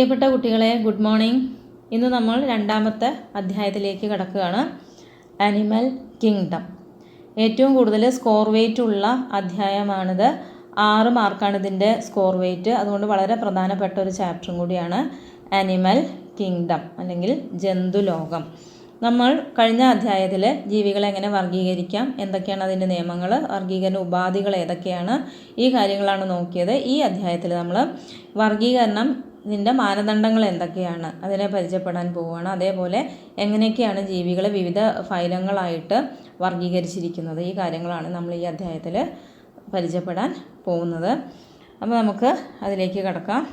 പ്രിയപ്പെട്ട കുട്ടികളെ, good morning. ഇന്ന് നമ്മൾ രണ്ടാമത്തെ അധ്യായത്തിലേക്ക് കടക്കുകയാണ്. Animal kingdom. ഏറ്റവും കൂടുതൽ സ്കോർ വെയിറ്റ് ഉള്ള അധ്യായമാണിത്. 6 മാർക്കാണ് ഇതിൻ്റെ സ്കോർ വെയിറ്റ്. അതുകൊണ്ട് വളരെ പ്രധാനപ്പെട്ട ഒരു ചാപ്റ്ററും കൂടിയാണ് ആനിമൽ കിങ്ഡം അല്ലെങ്കിൽ ജന്തുലോകം. നമ്മൾ കഴിഞ്ഞ അധ്യായത്തിൽ ജീവികളെ എങ്ങനെ വർഗീകരിക്കാം, എന്തൊക്കെയാണ് അതിൻ്റെ നിയമങ്ങൾ, വർഗീകരണ ഉപാധികൾ ഏതൊക്കെയാണ്, ഈ കാര്യങ്ങളാണ് നോക്കിയത്. ഈ അധ്യായത്തിൽ നമ്മൾ വർഗീകരണത്തിൻ്റെ മാനദണ്ഡങ്ങൾ എന്തൊക്കെയാണ് അതിനെ പരിചയപ്പെടാൻ പോവുകയാണ്. അതേപോലെ എങ്ങനെയൊക്കെയാണ് ജീവികളെ വിവിധ ഫൈലങ്ങളായിട്ട് വർഗീകരിച്ചിരിക്കുന്നത്, ഈ കാര്യങ്ങളാണ് നമ്മൾ ഈ അധ്യായത്തിൽ പരിചയപ്പെടാൻ പോകുന്നത്. അപ്പോൾ നമുക്ക് അതിലേക്ക് കടക്കാം.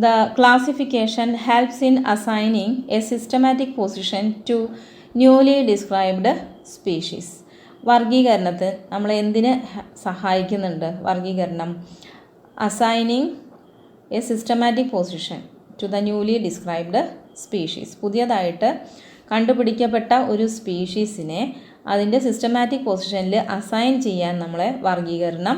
The classification helps in assigning a systematic position to newly described species. വർഗീകരണത്തിന് നമ്മൾ എന്തിന് സഹായിക്കുന്നുണ്ട്? വർഗീകരണം assigning a systematic position to the newly described species. പുതിയതായിട്ട് കണ്ടുപിടിക്കപ്പെട്ട ഒരു സ്പീഷീസിനെ അതിൻ്റെ സിസ്റ്റമാറ്റിക് പൊസിഷനിൽ അസൈൻ ചെയ്യാൻ നമ്മളെ വർഗീകരണം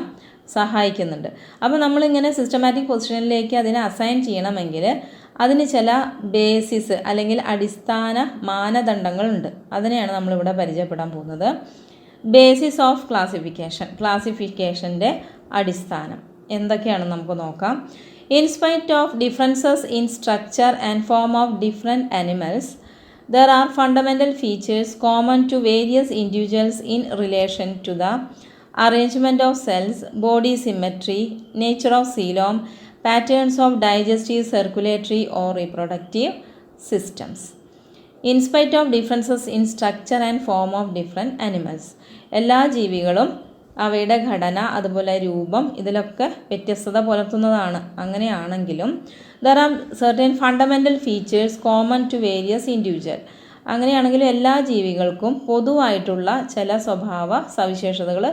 സഹായിക്കുന്നുണ്ട്. അപ്പോൾ നമ്മളിങ്ങനെ സിസ്റ്റമാറ്റിക് പൊസിഷനിലേക്ക് അതിനെ അസൈൻ ചെയ്യണമെങ്കിൽ അതിന് ചില ബേസിസ് അല്ലെങ്കിൽ അടിസ്ഥാന മാനദണ്ഡങ്ങളുണ്ട്. അതിനെയാണ് നമ്മളിവിടെ പരിചയപ്പെടാൻ പോകുന്നത്. ബേസിസ് ഓഫ് ക്ലാസിഫിക്കേഷൻ്റെ അടിസ്ഥാനം എന്തൊക്കെയാണെന്ന് നമുക്ക് നോക്കാം. In spite of differences in structure and form of different animals, there are fundamental features common to various individuals in relation to the arrangement of cells, body symmetry, nature of coelom, patterns of digestive, circulatory or reproductive systems. In spite of differences in structure and form of different animals, എല്ലാ ജീവികളും അവയുടെ ഘടന അതുപോലെ രൂപം ഇതിലൊക്കെ വ്യത്യസ്തത പുലർത്തുന്നതാണ്. അങ്ങനെയാണെങ്കിലും there are certain fundamental features common to various individuals. അങ്ങനെയാണെങ്കിലും എല്ലാ ജീവികൾക്കും പൊതുവായിട്ടുള്ള ചില സ്വഭാവ സവിശേഷതകൾ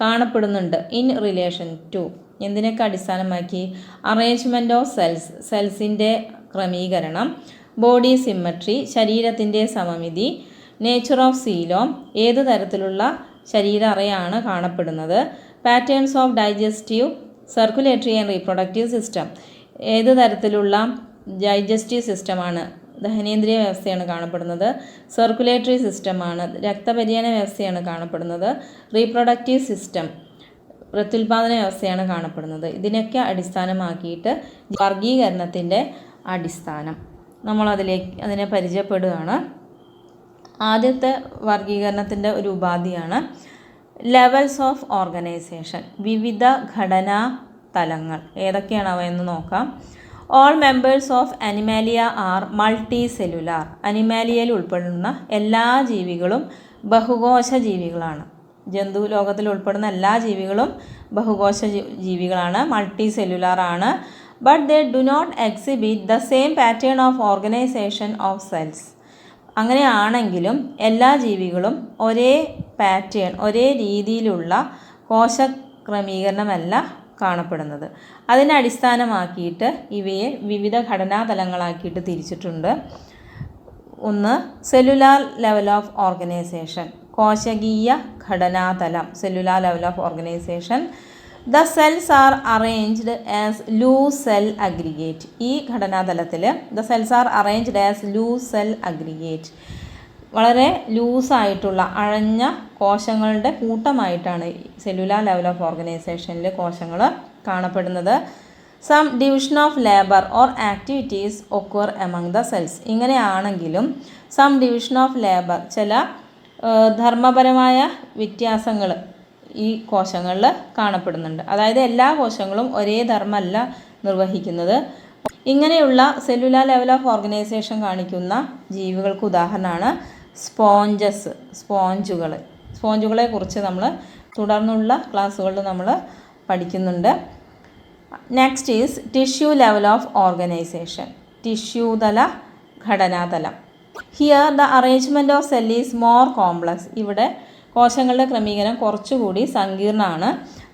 കാണപ്പെടുന്നുണ്ട്. ഇൻ റിലേഷൻ ടു എന്തിനൊക്കെ അടിസ്ഥാനമാക്കി? അറേഞ്ച്മെൻറ്റ് ഓഫ് സെൽസിൻ്റെ ക്രമീകരണം, ബോഡി സിമ്മട്രി ശരീരത്തിൻ്റെ സമമിതി, നേച്ചർ ഓഫ് സീലോം ഏത് തരത്തിലുള്ള ശരീര അറയാണ് കാണപ്പെടുന്നത്, patterns of digestive, circulatory and reproductive system ഏത് തരത്തിലുള്ള ഡൈജസ്റ്റീവ് സിസ്റ്റമാണ്, ദഹനേന്ദ്രിയ വ്യവസ്ഥയാണ് കാണപ്പെടുന്നത്, സർക്കുലേറ്ററി സിസ്റ്റമാണ് രക്തപര്യന വ്യവസ്ഥയാണ് കാണപ്പെടുന്നത്, റീപ്രൊഡക്റ്റീവ് സിസ്റ്റം പ്രത്യുൽപാദന വ്യവസ്ഥയാണ് കാണപ്പെടുന്നത്. ഇതിനൊക്കെ അടിസ്ഥാനമാക്കിയിട്ട് വർഗീകരണത്തിൻ്റെ അടിസ്ഥാനം അതിനെ പരിചയപ്പെടുകയാണ്. ആദ്യത്തെ വർഗീകരണത്തിൻ്റെ ഒരു ഉപാധിയാണ് ലെവൽസ് ഓഫ് ഓർഗനൈസേഷൻ. വിവിധ ഘടനാ തലങ്ങൾ ഏതൊക്കെയാണ് അവ എന്ന് നോക്കാം. All members of Animalia are multicellular. അനിമാലിയയിൽ ഉൾപ്പെടുന്ന എല്ലാ ജീവികളും ബഹുകോശ ജീവികളാണ്. ജന്തു ലോകത്തിൽ ഉൾപ്പെടുന്ന എല്ലാ ജീവികളും ബഹുകോശ ജീവികളാണ്, മൾട്ടി സെല്ലുലാർ ആണ്. But they do not exhibit the same pattern of organisation of cells. അങ്ങനെയാണെങ്കിലും എല്ലാ ജീവികളും ഒരേ പാറ്റേൺ, ഒരേ രീതിയിലുള്ള കോശക്രമീകരണമല്ല കാണപ്പെടുന്നത്. അതിനെ അടിസ്ഥാനമാക്കിയിട്ട് ഇവയെ വിവിധ ഘടനാതലങ്ങളാക്കിയിട്ട് തിരിച്ചിട്ടുണ്ട്. ഒന്ന് സെല്ലുലാർ ലെവൽ ഓഫ് ഓർഗനൈസേഷൻ, കോശകീയ ഘടനാതലം, cellular level of organisation. The cells are arranged as loose cell aggregate. ഈ ഘടനാതലത്തിൽ the cells are arranged as loose cell aggregate. വളരെ ലൂസായിട്ടുള്ള അഴഞ്ഞ കോശങ്ങളുടെ കൂട്ടമായിട്ടാണ് സെല്ലുലാർ ലെവൽ ഓഫ് ഓർഗനൈസേഷനിൽ കോശങ്ങൾ കാണപ്പെടുന്നത്. Some division of labour or activities occur among the cells. ഇങ്ങനെയാണെങ്കിലും some division of labour ചില ധർമ്മപരമായ വ്യത്യാസങ്ങൾ ഈ കോശങ്ങളിൽ കാണപ്പെടുന്നുണ്ട്. അതായത് എല്ലാ കോശങ്ങളും ഒരേ ധർമ്മമല്ല നിർവഹിക്കുന്നത്. ഇങ്ങനെയുള്ള സെല്ലുലാർ ലെവൽ ഓഫ് ഓർഗനൈസേഷൻ കാണിക്കുന്ന ജീവികൾക്ക് ഉദാഹരണമാണ് സ്പോഞ്ചുകളെ കുറിച്ച് നമ്മൾ തുടർന്നുള്ള ക്ലാസ്സുകളിൽ നമ്മൾ പഠിക്കുന്നുണ്ട്. Next is tissue level of organisation, ടിഷ്യൂതല ഘടനാതലം. Here the arrangement of cell is more complex. ഇവിടെ കോശങ്ങളുടെ ക്രമീകരണം കുറച്ചുകൂടി സങ്കീർണമാണ്.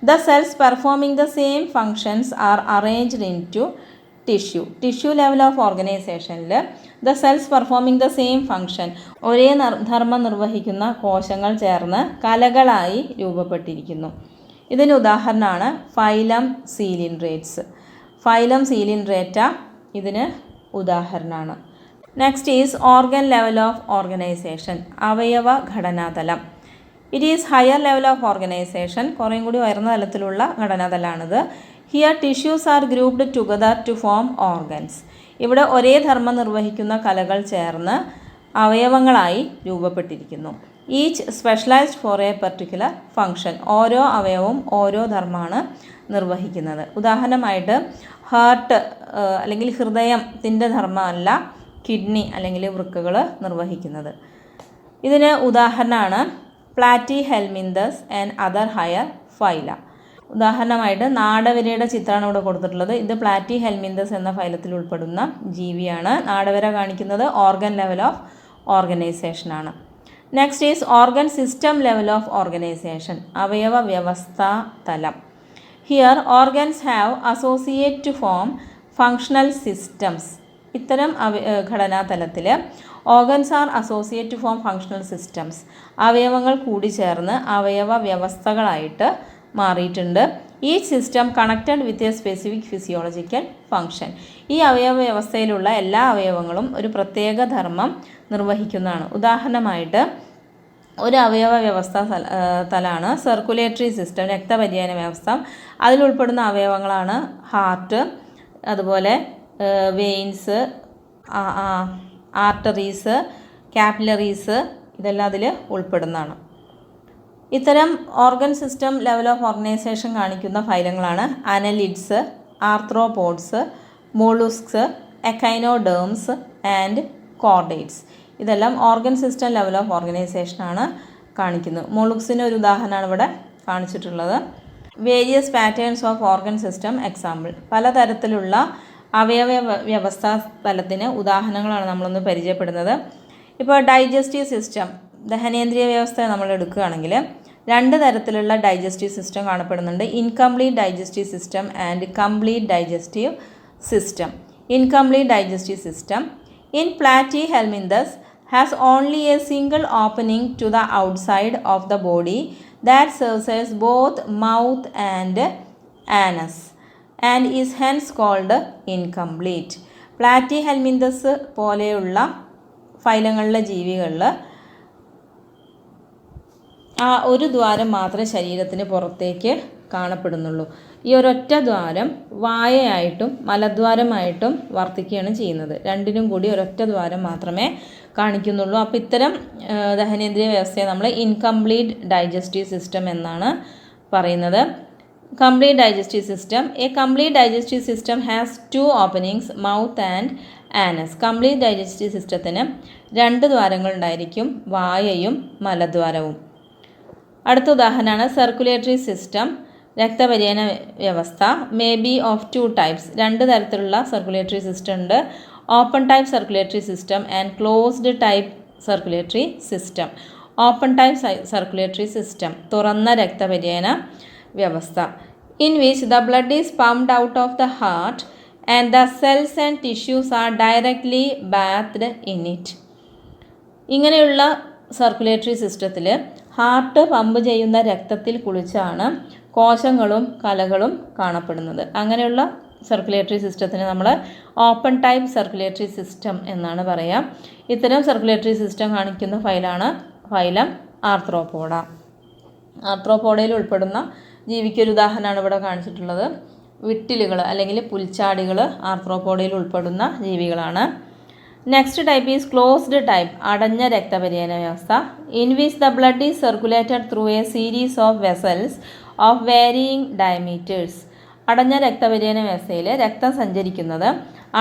The cells performing the same functions are arranged into tissue level of ഓർഗനൈസേഷനിൽ the cells performing the same function ഒരേ ധർമ്മം നിർവഹിക്കുന്ന കോശങ്ങൾ ചേർന്ന് കലകളായി രൂപപ്പെട്ടിരിക്കുന്നു. ഇതിന് ഉദാഹരണമാണ് ഫൈലം സീലിൻഡ്രേറ്റ്സ്. ഫൈലം സീലിൻഡ്രേറ്റ ഇതിന് ഉദാഹരണമാണ്. Next is organ level of organisation, അവയവ ഘടനാതലം. It is higher level of organisation, കുറേയും കൂടി ഉയർന്ന തലത്തിലുള്ള ഘടനാതലമാണിത്. Here tissues are grouped together to form organs. ഇവിടെ ഒരേ ധർമ്മം നിർവഹിക്കുന്ന കലകൾ ചേർന്ന് അവയവങ്ങളായി രൂപപ്പെട്ടിരിക്കുന്നു. Each specialised for a particular function. ഓരോ അവയവവും ഓരോ ധർമ്മമാണ് നിർവഹിക്കുന്നത്. ഉദാഹരണമായിട്ട് ഹാർട്ട് അല്ലെങ്കിൽ ഹൃദയത്തിൻ്റെ ധർമ്മമല്ല കിഡ്നി അല്ലെങ്കിൽ വൃക്കകൾ നിർവഹിക്കുന്നത്. ഇതിന് ഉദാഹരണമാണ് platy helminthes and other higher ഫൈല. ഉദാഹരണമായിട്ട് നാടവരയുടെ ചിത്രമാണ് ഇവിടെ കൊടുത്തിട്ടുള്ളത്. ഇത് പ്ലാറ്റി ഹെൽമിന്തസ് എന്ന ഫൈലത്തിൽ ഉൾപ്പെടുന്ന ജീവിയാണ്. നാടവര കാണിക്കുന്നത് ഓർഗൻ ലെവൽ ഓഫ് ഓർഗനൈസേഷനാണ്. Next is organ system level of organisation, അവയവ വ്യവസ്ഥാ തലം. Here organs have associate to form functional systems. ഇത്തരം ഘടനാതലത്തിൽ organs are associate to form functional systems. അവയവങ്ങൾ കൂടിച്ചേർന്ന് അവയവ വ്യവസ്ഥകളായിട്ട് മാറിയിട്ടുണ്ട്. Each system connected with a specific physiological function. ഈ അവയവ വ്യവസ്ഥയിലുള്ള എല്ലാ അവയവങ്ങളും ഒരു പ്രത്യേക ധർമ്മം നിർവഹിക്കുന്നതാണ്. ഉദാഹരണമായിട്ട് ഒരു അവയവ വ്യവസ്ഥ തലമാണ് സർക്കുലേറ്ററി സിസ്റ്റം, രക്തപര്യന വ്യവസ്ഥ. അതിലുൾപ്പെടുന്ന അവയവങ്ങളാണ് ഹാർട്ട്, അതുപോലെ വെയിൻസ്, ആർട്ടറീസ്, കാപ്പിലറീസ്, ഇതെല്ലാം അതിൽ ഉൾപ്പെടുന്നതാണ്. ഇത്തരം organ system level of organisation കാണിക്കുന്ന ഫൈലങ്ങളാണ് annelids, arthropods, molluscs, echinoderms and chordates. ഇതെല്ലാം ഓർഗൻ സിസ്റ്റം ലെവൽ ഓഫ് ഓർഗനൈസേഷനാണ് കാണിക്കുന്നത്. മോളുക്സിന് ഒരു ഉദാഹരണമാണ് ഇവിടെ കാണിച്ചിട്ടുള്ളത്. Various patterns of organ system example. പലതരത്തിലുള്ള അവയവ വ്യവസ്ഥാ തലത്തിന് ഉദാഹരണങ്ങളാണ് നമ്മളൊന്ന് പരിചയപ്പെടുന്നത്. ഇപ്പോൾ ഡൈജസ്റ്റീവ് സിസ്റ്റം, ദഹനേന്ദ്രിയ വ്യവസ്ഥ നമ്മൾ എടുക്കുകയാണെങ്കിൽ 2 തരത്തിലുള്ള ഡൈജസ്റ്റീവ് സിസ്റ്റം കാണപ്പെടുന്നുണ്ട്. Incomplete digestive system and complete digestive system. Incomplete digestive system in platyhelminthes has only a single opening to the outside of the body that serves as both mouth and anus and is hence called incomplete. Platyhelminthes പോലെയുള്ള ഫൈലങ്ങളിലെ ജീവികളിൽ ആ ഒരു ദ്വാരം മാത്രമേ ശരീരത്തിന് പുറത്തേക്ക് കാണപ്പെടുന്നുള്ളൂ. ഈ ഒരൊറ്റ ദ്വാരം വായയായിട്ടും മലദ്വാരമായിട്ടും വർത്തിക്കുകയാണ് ചെയ്യുന്നത്. രണ്ടിനും കൂടി ഒരൊറ്റ ദ്വാരം മാത്രമേ കാണിക്കുന്നുള്ളൂ. അപ്പോൾ ഇത്തരം ദഹനേന്ദ്രിയ വ്യവസ്ഥയെ നമ്മൾ ഇൻകംപ്ലീറ്റ് ഡൈജസ്റ്റീവ് സിസ്റ്റം എന്നാണ് പറയുന്നത്. Complete digestive system. A complete digestive system has 2 openings, mouth and Anas. Complete digestive സിസ്റ്റത്തിന് 2 ദ്വാരങ്ങൾ ഉണ്ടായിരിക്കും, വായയും മലദ്വാരവും. അടുത്ത ഉദാഹരണമാണ് സർക്കുലേറ്ററി സിസ്റ്റം, രക്തപര്യന വ്യവസ്ഥ. May be of 2 types. 2 തരത്തിലുള്ള സർക്കുലേറ്ററി സിസ്റ്റം ഉണ്ട്. Open type circulatory system and closed type circulatory system. Open type circulatory system, തുറന്ന രക്തപര്യന വ്യവസ്ഥ. In which the blood is pumped out of the heart and the cells and tissues are directly bathed in it. ഇങ്ങനെയുള്ള circulatory സിസ്റ്റത്തിൽ heart pump ചെയ്യുന്ന രക്തത്തിൽ കുളിച്ചാണ് കോശങ്ങളും കലകളും കാണപ്പെടുന്നത്. അങ്ങനെയുള്ള സർക്കുലേറ്ററി സിസ്റ്റത്തിന് നമ്മൾ ഓപ്പൺ ടൈപ്പ് സർക്കുലേറ്ററി സിസ്റ്റം എന്നാണ് പറയുക. ഇത്തരം സർക്കുലേറ്ററി സിസ്റ്റം കാണിക്കുന്ന ഫൈലം ആർത്രോപോഡ. ആർത്രോപോഡയിൽ ഉൾപ്പെടുന്ന ജീവിക്കൊരു ഉദാഹരണമാണ് ഇവിടെ കാണിച്ചിട്ടുള്ളത്. വിട്ടിലുകൾ അല്ലെങ്കിൽ പുൽച്ചാടികൾ ആർത്രോപോഡയിൽ ഉൾപ്പെടുന്ന ജീവികളാണ്. Next type is closed type, അടഞ്ഞ രക്തപര്യന വ്യവസ്ഥ. In which the blood is circulated through a series of vessels of varying diameters. അടഞ്ഞ രക്തപര്യന വ്യവസ്ഥയിൽ രക്തം സഞ്ചരിക്കുന്നത്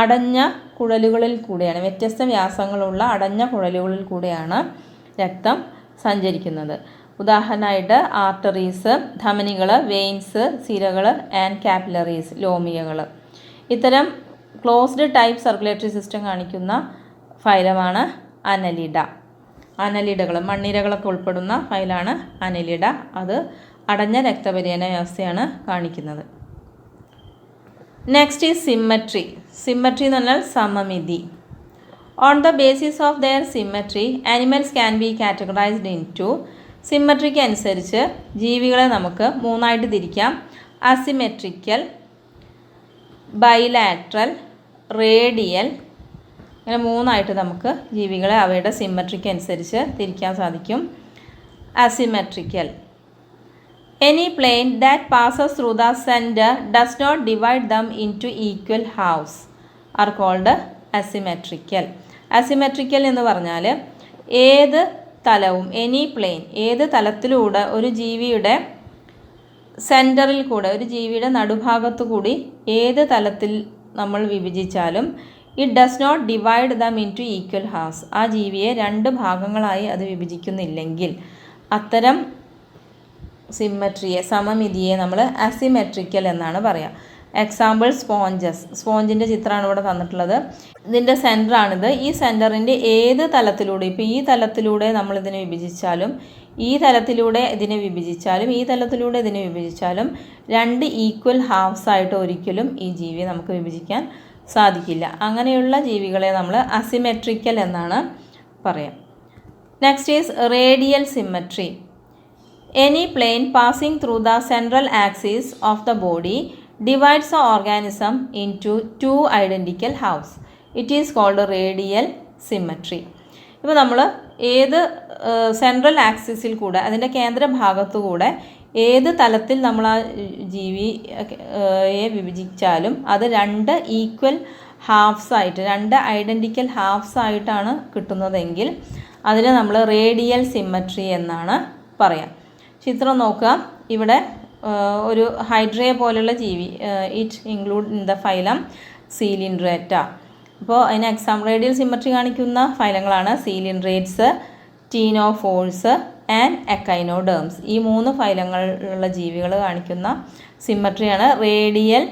അടഞ്ഞ കുഴലുകളിൽ കൂടെയാണ്. വ്യത്യസ്ത വ്യാസങ്ങളുള്ള അടഞ്ഞ കുഴലുകളിൽ കൂടെയാണ് രക്തം സഞ്ചരിക്കുന്നത്. ഉദാഹരണമായിട്ട് ആർട്ടറീസ്, ധമനികൾ, വെയിൻസ്, സിരകൾ ആൻഡ് കാപ്പിലറീസ്, ലോമിയകൾ. ഇത്തരം ക്ലോസ്ഡ് ടൈപ്പ് സർക്കുലേറ്ററി സിസ്റ്റം കാണിക്കുന്ന ഫൈലമാണ് അനലിഡ. അനലിഡകൾ, മണ്ണിരകളൊക്കെ ഉൾപ്പെടുന്ന ഫൈലാണ് അനലിഡ. അത് അടഞ്ഞ രക്തപര്യന വ്യവസ്ഥയാണ് കാണിക്കുന്നത്. Next is symmetry. സിമ്മട്രി എന്ന് പറഞ്ഞാൽ സമമിതി. On the basis of their symmetry animals can be categorised into. സിമ്മട്രിക്ക് അനുസരിച്ച് ജീവികളെ നമുക്ക് 3ആയിട്ട് തിരിക്കാം. അസിമെട്രിക്കൽ, ബൈലാട്രൽ, റേഡിയൽ, അങ്ങനെ മൂന്നായിട്ട് നമുക്ക് ജീവികളെ അവയുടെ സിമ്മട്രിക്ക് അനുസരിച്ച് തിരിക്കാൻ സാധിക്കും. Asymmetrical. Any plane that passes through the centre does not divide them into equal halves are called asymmetrical. Asymmetrical എന്ന് പറഞ്ഞാൽ ഏത് തലവും, എനി പ്ലെയിൻ, ഏത് തലത്തിലൂടെ ഒരു ജീവിയുടെ സെൻറ്ററിൽ കൂടെ, ഒരു ജീവിയുടെ നടുഭാഗത്തു കൂടി ഏത് തലത്തിൽ നമ്മൾ വിഭജിച്ചാലും it does not divide them into equal halves, ആ ജീവിയെ രണ്ട് ഭാഗങ്ങളായി അത് വിഭജിക്കുന്നില്ലെങ്കിൽ അത്തരം സിമ്മട്രിയെ, സമമിതിയെ നമ്മൾ അസിമെട്രിക്കൽ എന്നാണ് പറയുക. Example sponges. സ്പോഞ്ചിൻ്റെ ചിത്രമാണ് ഇവിടെ തന്നിട്ടുള്ളത്. ഇതിൻ്റെ സെൻറ്ററാണിത്. ഈ സെൻറ്ററിൻ്റെ ഏത് തലത്തിലൂടെ, ഇപ്പോൾ ഈ തലത്തിലൂടെ നമ്മളിതിനെ വിഭജിച്ചാലും, ഈ തലത്തിലൂടെ ഇതിനെ വിഭജിച്ചാലും, ഈ തലത്തിലൂടെ ഇതിനെ വിഭജിച്ചാലും രണ്ട് ഈക്വൽ ഹാഫ്സ് ആയിട്ട് ഒരിക്കലും ഈ ജീവിയെ നമുക്ക് വിഭജിക്കാൻ സാധിക്കില്ല. അങ്ങനെയുള്ള ജീവികളെ നമ്മൾ അസിമെട്രിക്കൽ എന്നാണ് പറയാം. Next is radial symmetry. Any plane passing through the central axis of the body divides the organism into two identical halves. It is called radial symmetry. ഇപ്പോൾ നമ്മൾ ഏത് സെൻട്രൽ ആക്സിസിൽ കൂടെ, അതിൻ്റെ കേന്ദ്രഭാഗത്തു കൂടെ ഏത് തലത്തിൽ നമ്മൾ ആ ജീവിയെ വിഭജിച്ചാലും അത് രണ്ട് ഈക്വൽ ഹാഫ്സ് ആയിട്ട്, രണ്ട് ഐഡൻറ്റിക്കൽ ഹാഫ്സ് ആയിട്ടാണ് കിട്ടുന്നതെങ്കിൽ അതിനെ നമ്മൾ റേഡിയൽ സിമ്മട്രി എന്നാണ് പറയാം. ചിത്രം നോക്കുക. ഇവിടെ ഒരു ഹൈഡ്രയെ പോലുള്ള ജീവി, it include in the phylum Coelenterata. അപ്പോൾ അതിന് റേഡിയൽ സിമ്മട്രി കാണിക്കുന്ന ഫൈലങ്ങളാണ് സീലിൻഡ്രേറ്റ്സ്, ടീനോഫോഴ്സ് ആൻഡ് എക്കൈനോഡേംസ്. ഈ മൂന്ന് ഫൈലങ്ങളുള്ള ജീവികൾ കാണിക്കുന്ന സിമ്മട്രിയാണ് റേഡിയൽ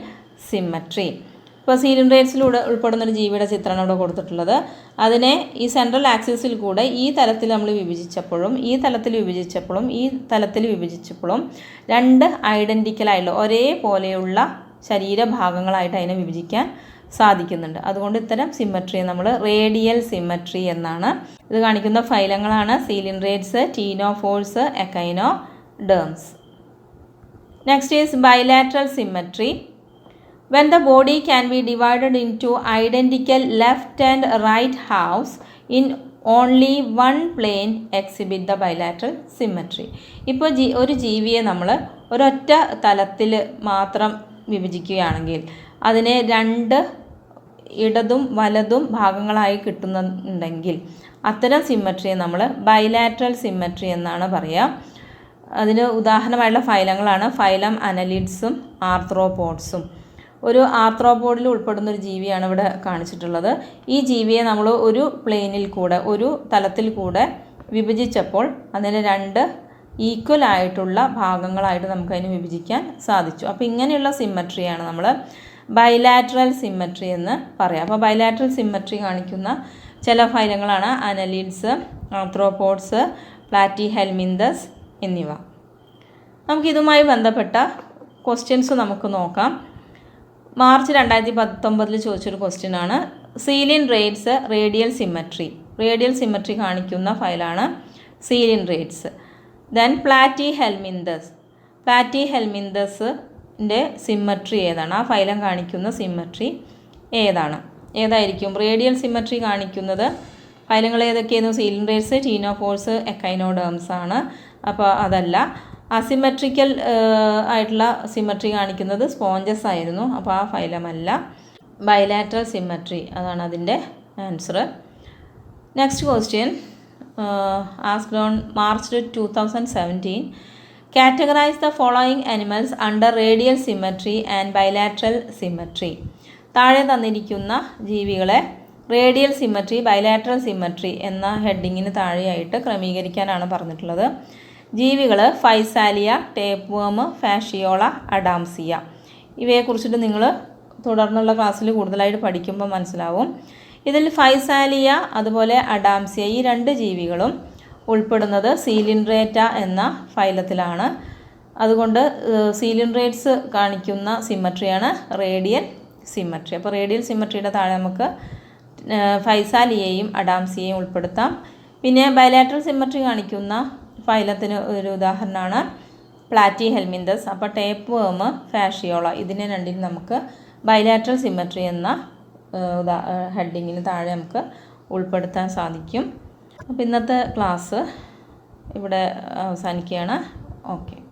സിമ്മട്രി. ഇപ്പോൾ സീലിൻഡ്രേറ്റ്സിലൂടെ ഉൾപ്പെടുന്നൊരു ജീവിയുടെ ചിത്രമാണ് ഇവിടെ കൊടുത്തിട്ടുള്ളത്. അതിനെ ഈ സെൻട്രൽ ആക്സിസിൽ കൂടെ ഈ തലത്തിൽ നമ്മൾ വിഭജിച്ചപ്പോഴും ഈ തലത്തിൽ വിഭജിച്ചപ്പോഴും ഈ തലത്തിൽ വിഭജിച്ചപ്പോഴും രണ്ട് ഐഡൻറ്റിക്കലായിട്ടുള്ള ഒരേപോലെയുള്ള ശരീരഭാഗങ്ങളായിട്ട് അതിനെ വിഭജിക്കാൻ സാധിക്കുന്നുണ്ട്. അതുകൊണ്ട് ഇത്തരം സിമ്മട്രിയെ നമ്മൾ റേഡിയൽ സിമ്മട്രി എന്നാണ്. ഇത് കാണിക്കുന്ന ഫൈലങ്ങളാണ് coelenterates, ctenophores, echinoderms. Next is bilateral symmetry. When the body can be divided into identical left and right halves in only one plane exhibit the bilateral symmetry. ഇപ്പോൾ ഒരു ജീവിയെ നമ്മൾ ഒരൊറ്റ തലത്തിൽ മാത്രം വിഭജിക്കുകയാണെങ്കിൽ അതിനെ രണ്ട് ഇടതും വലതും ഭാഗങ്ങളായി കിട്ടുന്നുണ്ടെങ്കിൽ അത്തരം സിമ്മട്രിയെ നമ്മൾ ബൈലാറ്ററൽ സിമ്മട്രി എന്നാണ് പറയുക. അതിന് ഉദാഹരണമായിട്ടുള്ള ഫൈലങ്ങളാണ് ഫൈലം അനലിഡ്സും ആർത്രോപോഡ്സും. ഒരു ആർത്രോപോഡിൽ ഉൾപ്പെടുന്ന ഒരു ജീവിയാണ് ഇവിടെ കാണിച്ചിട്ടുള്ളത്. ഈ ജീവിയെ നമ്മൾ ഒരു പ്ലെയിനിൽ കൂടെ, ഒരു തലത്തിൽ കൂടെ വിഭജിച്ചപ്പോൾ അതിനെ രണ്ട് ഈക്വൽ ആയിട്ടുള്ള ഭാഗങ്ങളായിട്ട് നമുക്കതിന് വിഭജിക്കാൻ സാധിച്ചു. അപ്പോൾ ഇങ്ങനെയുള്ള സിമ്മട്രിയാണ് നമ്മൾ ബൈലാറ്ററൽ സിമ്മട്രി എന്ന് പറയാം. അപ്പോൾ ബൈലാറ്ററൽ സിമ്മട്രി കാണിക്കുന്ന ചില ഫൈലങ്ങളാണ് അനലിഡ്സ്, ആർത്രോപോഡ്സ്, പ്ലാറ്റിഹെൽമിന്തസ് എന്നിവ. നമുക്കിതുമായി ബന്ധപ്പെട്ട ക്വസ്റ്റ്യൻസ് നമുക്ക് നോക്കാം. മാർച്ച് 2019 ചോദിച്ചൊരു ക്വസ്റ്റ്യനാണ് coelenterates radial symmetry. Radial symmetry കാണിക്കുന്ന ഫയലാണ് സീലിൻഡ്രേറ്റ്സ്. Then Platyhelminthes. പ്ലാറ്റിഹെൽമിന്തസിൻ്റെ സിമ്മട്രി ഏതാണ്? ആ ഫൈലം കാണിക്കുന്ന സിമ്മട്രി ഏതായിരിക്കും? റേഡിയൽ സിമ്മട്രി കാണിക്കുന്നത് ഫൈലങ്ങൾ ഏതൊക്കെയായിരുന്നു? സീലിൻഡ്രേറ്റ്സ്, ടീനോഫോഴ്സ്, എക്കൈനോഡേംസ് ആണ്. അപ്പോൾ അതല്ല. അസിമെട്രിക്കൽ ആയിട്ടുള്ള സിമ്മട്രി കാണിക്കുന്നത് സ്പോഞ്ചസ് ആയിരുന്നു. അപ്പോൾ ആ ഫൈലമല്ല. ബൈലാറ്ററൽ സിമ്മട്രി, അതാണ് അതിൻ്റെ answer. Next question asked on March 2017. Categorise the following animals under radial symmetry and bilateral symmetry. താഴെ തന്നിരിക്കുന്ന ജീവികളെ റേഡിയൽ സിമ്മട്രി, ബൈലാറ്ററൽ സിമ്മട്രി എന്ന ഹെഡിങ്ങിന് താഴെയായിട്ട് ക്രമീകരിക്കാനാണ് പറഞ്ഞിട്ടുള്ളത്. ജീവികൾ ഫൈസാലിയ, ടേപ്പ് വേം, ഫാഷിയോള, അഡാംസിയ. ഇവയെക്കുറിച്ചിട്ട് നിങ്ങൾ തുടർന്നുള്ള ക്ലാസ്സിൽ കൂടുതലായിട്ട് പഠിക്കുമ്പോൾ മനസ്സിലാവും. ഇതിൽ ഫൈസാലിയ അതുപോലെ അഡാംസിയ ഈ രണ്ട് ജീവികളും ഉൾപ്പെടുന്നത് സീലിൻഡ്രേറ്റ എന്ന ഫൈലത്തിലാണ്. അതുകൊണ്ട് സീലിൻഡ്രേറ്റ്സ് കാണിക്കുന്ന സിമ്മട്രിയാണ് റേഡിയൽ സിമ്മട്രി. അപ്പോൾ റേഡിയൽ സിമ്മട്രിയുടെ താഴെ നമുക്ക് ഫൈസാലിയയും അഡാംസിയയും ഉൾപ്പെടുത്താം. പിന്നെ ബൈലാറ്ററൽ സിമ്മട്രി കാണിക്കുന്ന ഫൈലത്തിന് ഒരു ഉദാഹരണമാണ് പ്ലാറ്റിഹെൽമിന്തസ്. അപ്പോൾ ടേപ്പ് വേം, ഫാഷിയോള ഇതിനെ രണ്ടിനും നമുക്ക് ബൈലാറ്ററൽ സിമ്മട്രി എന്ന ഹെഡിങ്ങിന് താഴെ നമുക്ക് ഉൾപ്പെടുത്താൻ സാധിക്കും. അപ്പോൾ ഇന്നത്തെ ക്ലാസ് ഇവിടെ അവസാനിക്കുകയാണ്. ഓക്കെ.